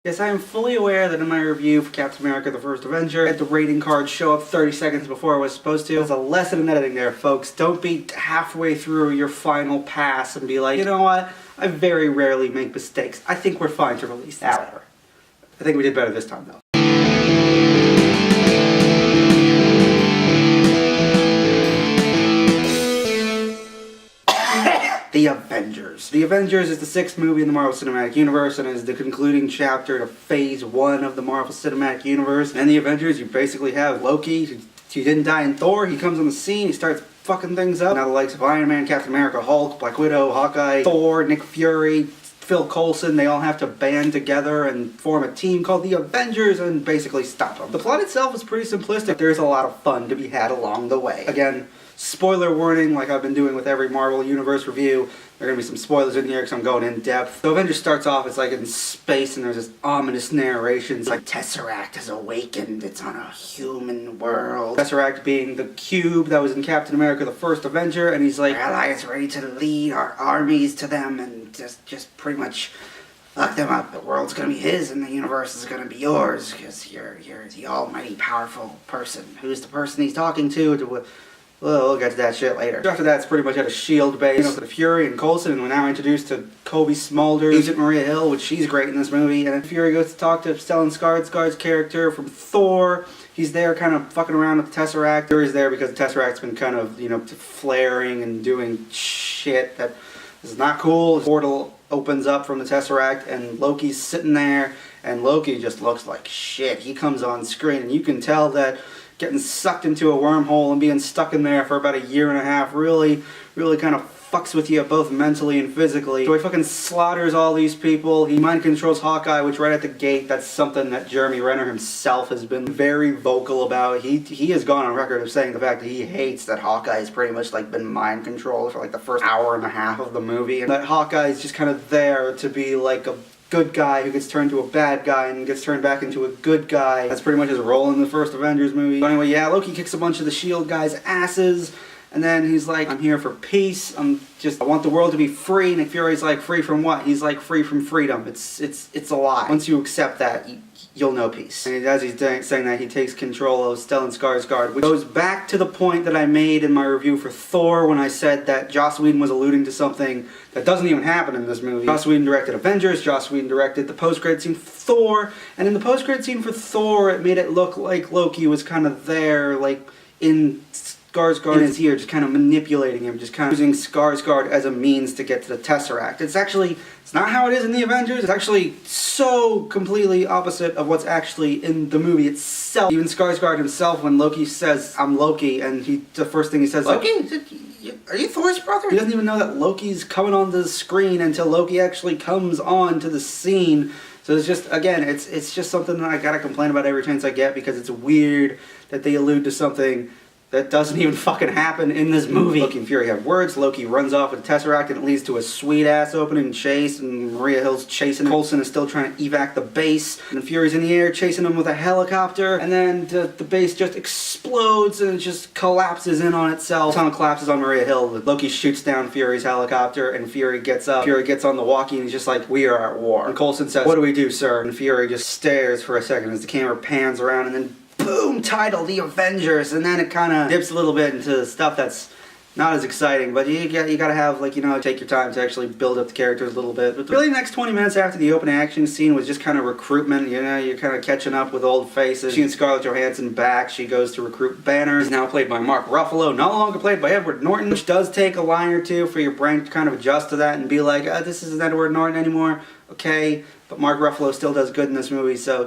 Yes, I am fully aware that in my review for Captain America the First Avenger, I had the rating card show up 30 seconds before I was supposed to. There's a lesson in editing there, folks. Don't be halfway through your final pass and be like, you know what? I very rarely make mistakes. I think we're fine to release this. However, I think we did better this time, though. The Avengers. The Avengers is the 6th movie in the Marvel Cinematic Universe and is the concluding chapter to Phase 1 of the Marvel Cinematic Universe. And the Avengers, you basically have Loki. He didn't die in Thor. He comes on the scene. He starts fucking things up. Now the likes of Iron Man, Captain America, Hulk, Black Widow, Hawkeye, Thor, Nick Fury, Phil Coulson, they all have to band together and form a team called the Avengers and basically stop them. The plot itself is pretty simplistic. There's a lot of fun to be had along the way. Again, spoiler warning, like I've been doing with every Marvel Universe review. There are going to be some spoilers in here because I'm going in depth. The Avengers starts off, it's like in space and there's this ominous narration. It's like Tesseract has awakened, it's on a human world. Tesseract being the cube that was in Captain America the First Avenger, and he's like, our ally is ready to lead our armies to them and just pretty much lock them up. The world's gonna be his and the universe is gonna be yours because you're the almighty powerful person. Who's the person he's talking to well, we'll get to that shit later. After that, it's pretty much at a S.H.I.E.L.D. base. You know, Fury and Coulson, and we're now introduced to Kobe Smulders, Agent Maria Hill, which she's great in this movie. And then Fury goes to talk to Stellan Skarsgård's character from Thor. He's there kind of fucking around with the Tesseract. Fury's there because the Tesseract's been kind of, you know, flaring and doing shit that is not cool. The portal opens up from the Tesseract, and Loki's sitting there, and Loki just looks like shit. He comes on screen, and you can tell that getting sucked into a wormhole and being stuck in there for about a year and a half really kind of fucks with you both mentally and physically. So he fucking slaughters all these people. He mind controls Hawkeye, which right at the gate, that's something that Jeremy Renner himself has been very vocal about. He has gone on record of saying the fact that he hates that Hawkeye has pretty much like been mind controlled for like the first hour and a half of the movie. And that Hawkeye is just kind of there to be like a good guy who gets turned to a bad guy and gets turned back into a good guy. That's pretty much his role in the first Avengers movie. But anyway, yeah, Loki kicks a bunch of the S.H.I.E.L.D. guys' asses, and then he's like, I'm here for peace, I want the world to be free. Nick Fury's like, free from what? He's like, free from freedom. It's a lie. Once you accept that, you'll know peace. And as he's saying that, he takes control of Stellan Skarsgård, which goes back to the point that I made in my review for Thor when I said that Joss Whedon was alluding to something that doesn't even happen in this movie. Joss Whedon directed Avengers, Joss Whedon directed the post-credit scene for Thor, and in the post-credit scene for Thor, it made it look like Loki was kind of there, like, in Skarsgård in his ear, just kind of manipulating him, just kind of using Skarsgård as a means to get to the Tesseract. It's not how it is in the Avengers. It's actually so completely opposite of what's actually in the movie itself. Even Skarsgård himself, when Loki says, I'm Loki, and the first thing he says, Loki? Are you Thor's brother? He doesn't even know that Loki's coming onto the screen until Loki actually comes on to the scene. So it's just, again, it's just something that I gotta complain about every chance I get because it's weird that they allude to something that doesn't even fucking happen in this movie. Loki and Fury have words. Loki runs off with the Tesseract and it leads to a sweet-ass opening chase, and Maria Hill's chasing him. Coulson is still trying to evac the base, and Fury's in the air chasing him with a helicopter, and then the base just explodes and it just collapses in on itself. The tunnel collapses on Maria Hill. Loki shoots down Fury's helicopter, and Fury gets up. Fury gets on the walkie and he's just like, we are at war. And Coulson says, what do we do, sir? And Fury just stares for a second as the camera pans around, and then boom, title, The Avengers, and then it kind of dips a little bit into stuff that's not as exciting, but you gotta have, like, you know, take your time to actually build up the characters a little bit. But really, the next 20 minutes after the open action scene was just kind of recruitment, you know, you're kind of catching up with old faces. She and Scarlett Johansson back, she goes to recruit Banner. He's now played by Mark Ruffalo, no longer played by Edward Norton, which does take a line or two for your brain to kind of adjust to that and be like, this isn't Edward Norton anymore. Okay, but Mark Ruffalo still does good in this movie, so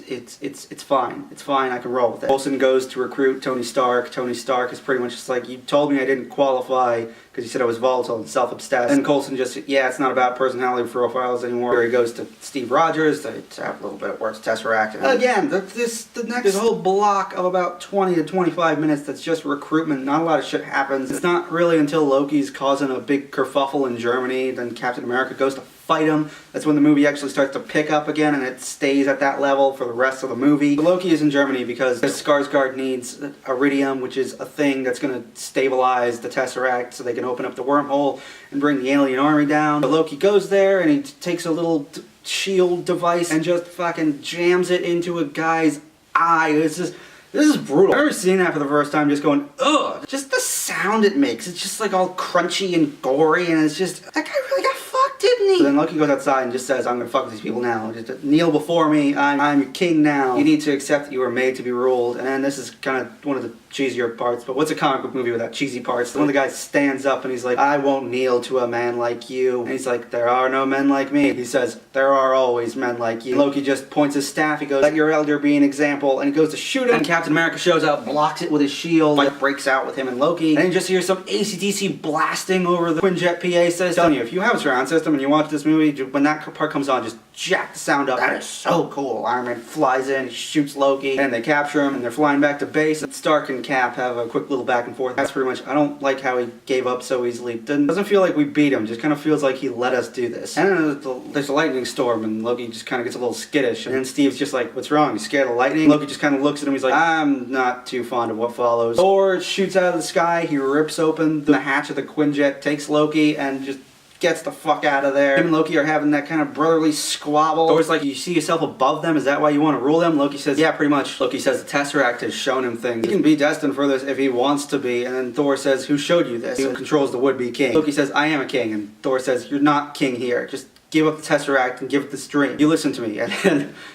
it's fine. It's fine, I can roll with it. Coulson goes to recruit Tony Stark. Tony Stark is pretty much just like, you told me I didn't qualify because you said I was volatile and self-obsessed. And Coulson just, yeah, it's not about personality profiles anymore. Here he goes to Steve Rogers to have a little bit of words Tesseract. And again, there's a whole block of about 20 to 25 minutes that's just recruitment. Not a lot of shit happens. It's not really until Loki's causing a big kerfuffle in Germany, then Captain America goes to fight him. That's when the movie actually starts to pick up again, and it stays at that level for the rest of the movie. But Loki is in Germany because Skarsgård needs iridium, which is a thing that's going to stabilize the Tesseract so they can open up the wormhole and bring the alien army down. But Loki goes there and he takes a little shield device and just fucking jams it into a guy's eye. This is brutal. I remember seeing that for the first time just going, ugh. Just the sound it makes. It's just like all crunchy and gory, and it's just, that guy really got fucked, didn't he? So then Loki goes outside and just says, I'm gonna fuck with these people now. Just kneel before me. I'm your king now. You need to accept that you were made to be ruled. And then this is kind of one of the cheesier parts, but what's a comic book movie without cheesy parts? One of the guys stands up and he's like, I won't kneel to a man like you. And he's like, there are no men like me. He says, there are always men like you. Loki just points his staff. He goes, let your elder be an example. And he goes to shoot him. And Captain America shows up, blocks it with his shield. Fight breaks out with him and Loki. And you just hear some AC/DC blasting over the Quinjet PA system. Telling you, if you have a surround system and you watch this movie, when that part comes on, just jack the sound up. That is so cool. Iron Man flies in, he shoots Loki, and they capture him, and they're flying back to base. And Stark and Cap have a quick little back and forth. That's pretty much, I don't like how he gave up so easily. Doesn't feel like we beat him, just kind of feels like he let us do this. And then there's a lightning storm, and Loki just kind of gets a little skittish, and then Steve's just like, what's wrong, you scared of lightning? Loki just kind of looks at him, he's like, I'm not too fond of what follows. Thor shoots out of the sky, he rips open the hatch of the Quinjet, takes Loki, and just gets the fuck out of there. Him and Loki are having that kind of brotherly squabble. Thor's like, you see yourself above them? Is that why you want to rule them? Loki says, yeah, pretty much. Loki says the Tesseract has shown him things. He can be destined for this if he wants to be. And then Thor says, who showed you this? Who controls the would-be king? Loki says, I am a king. And Thor says, you're not king here. Just give up the Tesseract and give it this dream. You listen to me. And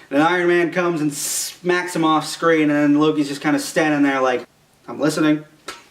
then Iron Man comes and smacks him off screen, and then Loki's just kind of standing there like, I'm listening.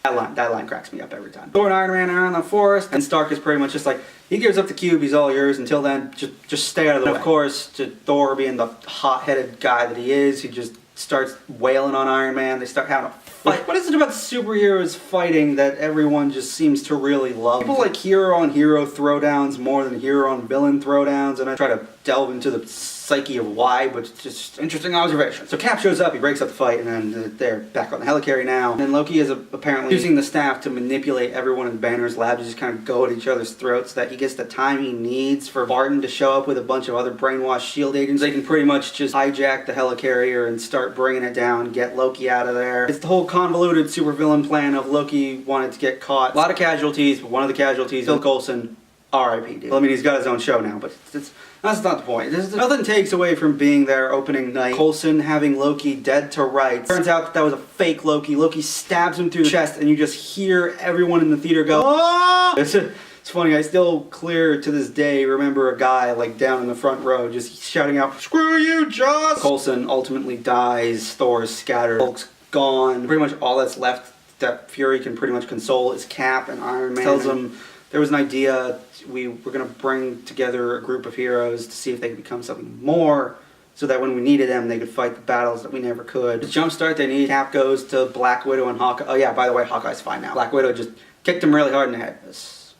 That line cracks me up every time. Thor and Iron Man are in the forest, and Stark is pretty much just like, he gives up the cube, he's all yours. Until then, just stay out of the way. Of course, to Thor being the hot-headed guy that he is, he just starts wailing on Iron Man. They start having a fight. What is it about superheroes fighting that everyone just seems to really love? People like hero-on-hero throwdowns more than hero-on-villain throwdowns, and I try to delve into the psyche of why, but it's just interesting observation. So Cap shows up, he breaks up the fight, and then they're back on the helicarrier now. And then Loki is apparently using the staff to manipulate everyone in Banner's lab to just kind of go at each other's throats so that he gets the time he needs for Barton to show up with a bunch of other brainwashed S.H.I.E.L.D. agents. They can pretty much just hijack the helicarrier and start bringing it down, get Loki out of there. It's the whole convoluted supervillain plan of Loki wanted to get caught. A lot of casualties, but one of the casualties, Bill Coulson, R.I.P. dude. Well, I mean, he's got his own show now, but that's not the point. Nothing takes away from being there opening night. Coulson having Loki dead to rights. Turns out that was a fake Loki. Loki stabs him through the chest, and you just hear everyone in the theater go, "Ah!" It's funny, I still clear to this day remember a guy like down in the front row just shouting out, "Screw you, Joss!" Coulson ultimately dies. Thor is scattered. Hulk's gone. Pretty much all that's left that Fury can pretty much console is Cap, and Iron Man tells him there was an idea. We were going to bring together a group of heroes to see if they could become something more, so that when we needed them, they could fight the battles that we never could. The jumpstart they need, Cap goes to Black Widow and Hawkeye. Oh yeah, by the way, Hawkeye's fine now. Black Widow just kicked him really hard in the head. That's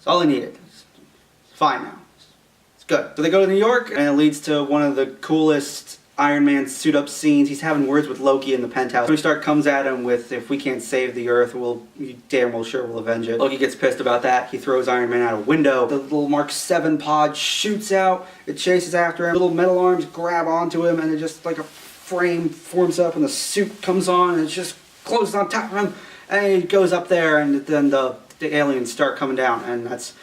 all he needed. It's fine now. It's good. So they go to New York, and it leads to one of the coolest Iron Man suit-up scenes. He's having words with Loki in the penthouse. Tony Stark comes at him with, if we can't save the Earth, you damn well sure we'll avenge it. Loki gets pissed about that. He throws Iron Man out a window. The little Mark 7 pod shoots out. It chases after him. Little metal arms grab onto him, and it just like a frame forms up, and the suit comes on, and it just closes on top of him. And he goes up there, and then the aliens start coming down, and that's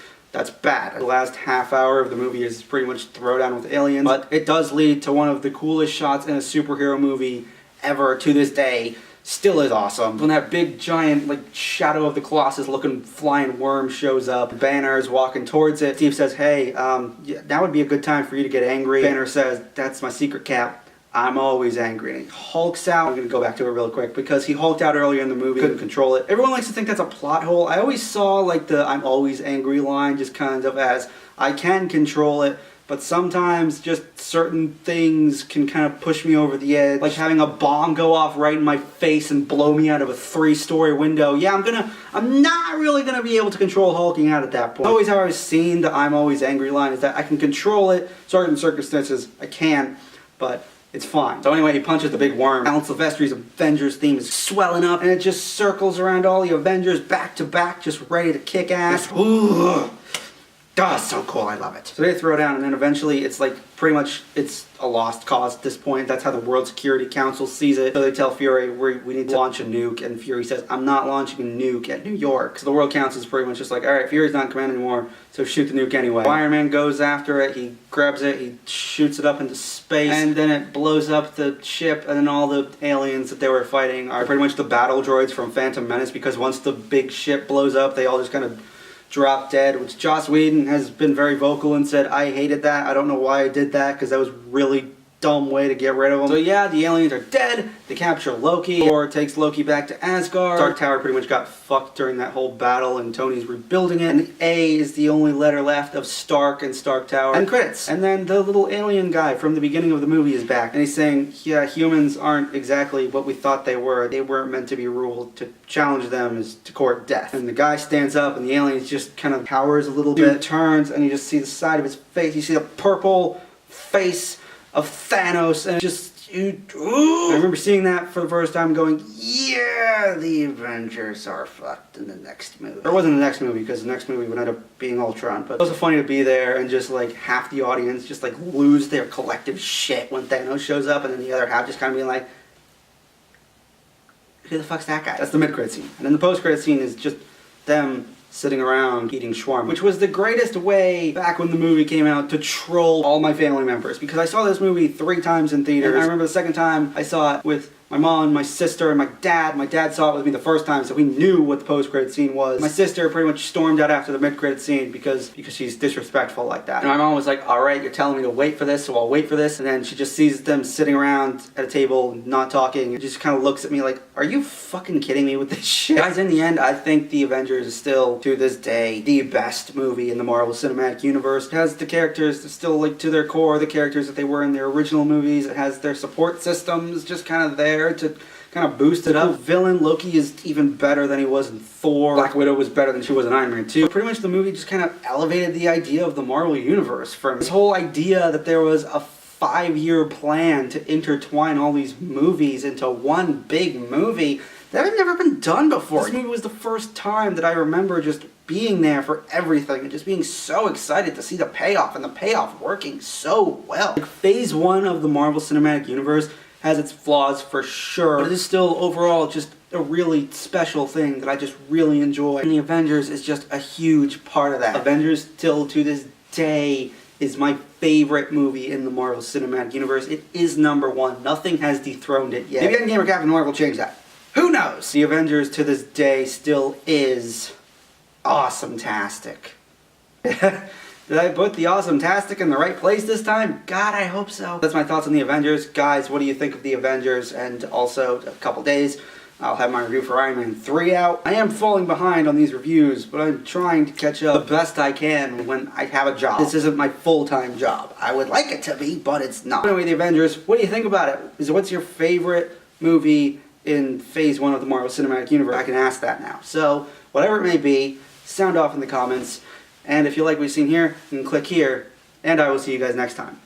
bad. The last half hour of the movie is pretty much throwdown with aliens, but it does lead to one of the coolest shots in a superhero movie ever to this day. Still is awesome. When that big giant like Shadow of the Colossus looking flying worm shows up, Banner is walking towards it. Steve says, hey, that would be a good time for you to get angry. Banner says, that's my secret, Cap. I'm always angry. And he hulks out. I'm going to go back to it real quick because he hulked out earlier in the movie. Couldn't control it. Everyone likes to think that's a plot hole. I always saw like the I'm always angry line just kind of as I can control it, but sometimes just certain things can kind of push me over the edge. Like having a bomb go off right in my face and blow me out of a 3-story window. Yeah, I'm not really going to be able to control hulking out at that point. Always how I've seen the I'm always angry line is that I can control it. Certain circumstances I can, but it's fine. So anyway, he punches the big worm. Alan Silvestri's Avengers theme is swelling up, and it just circles around all the Avengers back to back, just ready to kick ass. Ooh. God, so cool, I love it. So they throw down, and then eventually it's like, pretty much, it's a lost cause at this point. That's how the World Security Council sees it. So they tell Fury, we need to launch a nuke, and Fury says, I'm not launching a nuke at New York. So the World Council is pretty much just like, alright, Fury's not in command anymore, so shoot the nuke anyway. Iron Man goes after it, he grabs it, he shoots it up into space, and then it blows up the ship, and then all the aliens that they were fighting are pretty much the battle droids from Phantom Menace, because once the big ship blows up, they all just kind of drop dead, which Joss Whedon has been very vocal and said, I hated that. I don't know why I did that, because that was really dumb way to get rid of them. So yeah, the aliens are dead. They capture Loki. Thor takes Loki back to Asgard. Stark Tower pretty much got fucked during that whole battle, and Tony's rebuilding it. And the A is the only letter left of Stark and Stark Tower. And credits. And then the little alien guy from the beginning of the movie is back. And he's saying, yeah, humans aren't exactly what we thought they were. They weren't meant to be ruled. To challenge them is to court death. And the guy stands up, and the alien just kind of cowers a little bit, turns, and you just see the side of his face. You see the purple face of Thanos, and just, I remember seeing that for the first time going, yeah, the Avengers are fucked in the next movie. Or it wasn't the next movie, because the next movie would end up being Ultron, but it was funny to be there and just like half the audience just like lose their collective shit when Thanos shows up, and then the other half just kind of being like, who the fuck's that guy? That's the mid-credit scene. And then the post-credit scene is just them sitting around eating shawarma, which was the greatest way back when the movie came out to troll all my family members, because I saw this movie 3 times in theaters. And I remember the second time I saw it with my mom, my sister, and my dad. My dad saw it with me the first time, so we knew what the post-credit scene was. My sister pretty much stormed out after the mid-credit scene because she's disrespectful like that. And my mom was like, alright, you're telling me to wait for this, so I'll wait for this. And then she just sees them sitting around at a table, not talking, and just kind of looks at me like, are you fucking kidding me with this shit? Guys, in the end, I think The Avengers is still, to this day, the best movie in the Marvel Cinematic Universe. It has the characters that still, like, to their core, the characters that they were in their original movies. It has their support systems just kind of there to kind of boost it up. The villain, Loki, is even better than he was in Thor. Black Widow was better than she was in Iron Man 2. But pretty much the movie just kind of elevated the idea of the Marvel Universe from this whole idea that there was a 5-year plan to intertwine all these movies into one big movie that had never been done before. This movie was the first time that I remember just being there for everything and just being so excited to see the payoff, and the payoff working so well. Like, Phase 1 of the Marvel Cinematic Universe has its flaws for sure, but it is still overall just a really special thing that I just really enjoy. And the Avengers is just a huge part of that. Avengers, still to this day, is my favorite movie in the Marvel Cinematic Universe. It is #1. Nothing has dethroned it yet. Maybe Endgame or Captain Marvel will change that. Who knows? The Avengers to this day still is awesome-tastic. Did I put the awesome-tastic in the right place this time? God, I hope so. That's my thoughts on the Avengers. Guys, what do you think of the Avengers? And also, a couple days, I'll have my review for Iron Man 3 out. I am falling behind on these reviews, but I'm trying to catch up the best I can when I have a job. This isn't my full-time job. I would like it to be, but it's not. Anyway, the Avengers, what do you think about it? What's your favorite movie in Phase 1 of the Marvel Cinematic Universe? I can ask that now. So, whatever it may be, sound off in the comments. And if you like what you've seen here, you can click here, and I will see you guys next time.